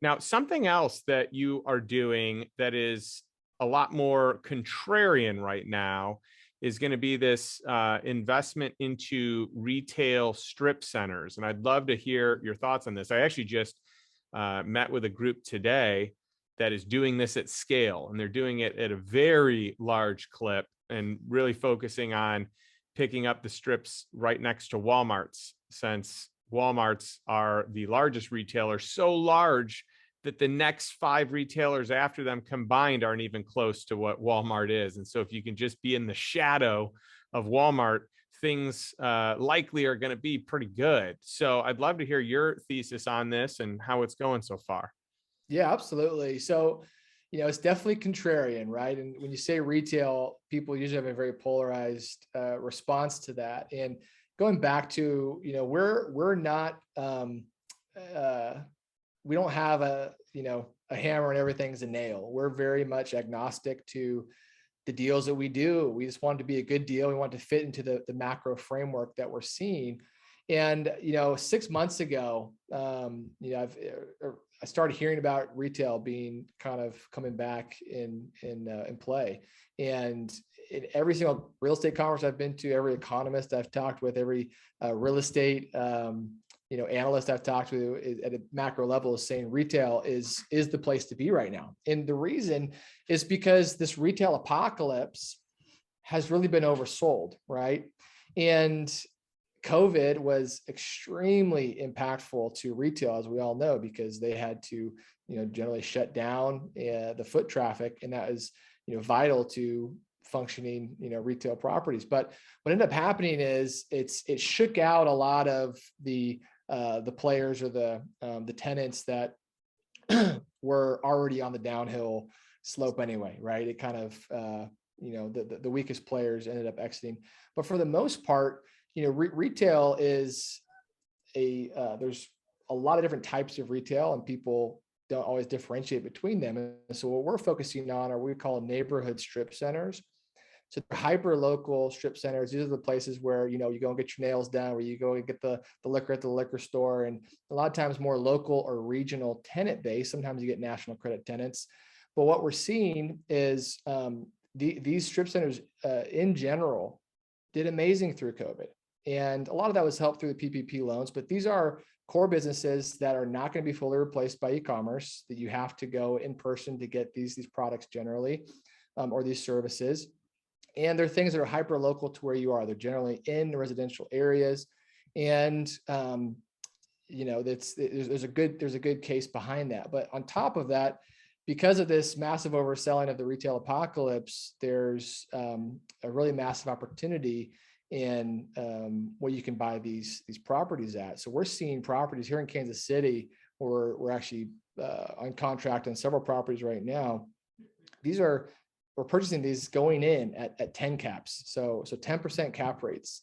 Now, something else that you are doing that is a lot more contrarian right now is going to be this investment into retail strip centers. And I'd love to hear your thoughts on this. I actually just met with a group today that is doing this at scale, and they're doing it at a very large clip and really focusing on picking up the strips right next to Walmart's, since Walmart's are the largest retailer, so large that the next 5 retailers after them combined aren't even close to what Walmart is. And so if you can just be in the shadow of Walmart, things likely are going to be pretty good. So I'd love to hear your thesis on this and how it's going so far. Yeah, absolutely. So, it's definitely contrarian, right? And when you say retail, people usually have a very polarized response to that. And going back to, we're not, we don't have a hammer and everything's a nail. We're very much agnostic to the deals that we do. We just want it to be a good deal. We want to fit into the macro framework that we're seeing. And, 6 months ago, I started hearing about retail being kind of coming back in play. And in every single real estate conference I've been to, every economist I've talked with, every real estate analyst I've talked to at a macro level is saying retail is the place to be right now. And the reason is because this retail apocalypse has really been oversold, right? And COVID was extremely impactful to retail, as we all know, because they had to, generally shut down the foot traffic, and that is, vital to functioning, retail properties. But what ended up happening is it shook out a lot of the players or the tenants that were already on the downhill slope anyway, right? It kind of the weakest players ended up exiting. But for the most part, retail is there's a lot of different types of retail, and people don't always differentiate between them. And so what we're focusing on are what we call neighborhood strip centers. So hyper local strip centers, these are the places where, you go and get your nails done, where you go and get the liquor at the liquor store. And a lot of times more local or regional tenant base. Sometimes you get national credit tenants. But what we're seeing is these strip centers in general did amazing through COVID. And a lot of that was helped through the PPP loans, but these are core businesses that are not going to be fully replaced by e-commerce, that you have to go in person to get these products generally, or these services. And they're things that are hyper local to where you are. They're generally in residential areas. And, there's a good case behind that. But on top of that, because of this massive overselling of the retail apocalypse, there's a really massive opportunity in what you can buy these properties at. So we're seeing properties here in Kansas City, or we're actually on contract on several properties right now. We're purchasing these going in at 10 caps. So 10% cap rates,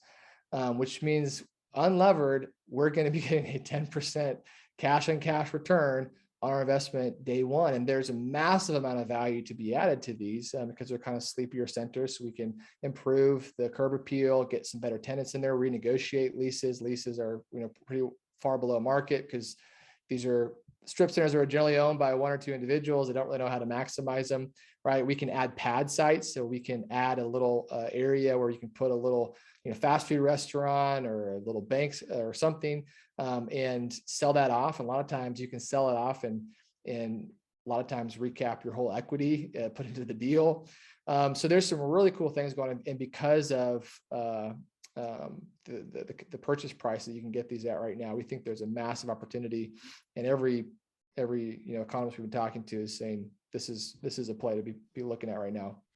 which means unlevered, we're going to be getting a 10% cash on cash return on our investment day one. And there's a massive amount of value to be added to these because they're kind of sleepier centers. So we can improve the curb appeal, get some better tenants in there, renegotiate leases. Leases are, pretty far below market because these are strip centers that are generally owned by 1 or 2 individuals. They don't really know how to maximize them, right? We can add pad sites. So we can add a little area where you can put a little, fast food restaurant or a little banks or something, and sell that off. And a lot of times you can sell it off and a lot of times recap your whole equity, put into the deal. So there's some really cool things going on. And because of the purchase price that you can get these at right now, we think there's a massive opportunity. And every economist we've been talking to is saying this is a play to be looking at right now.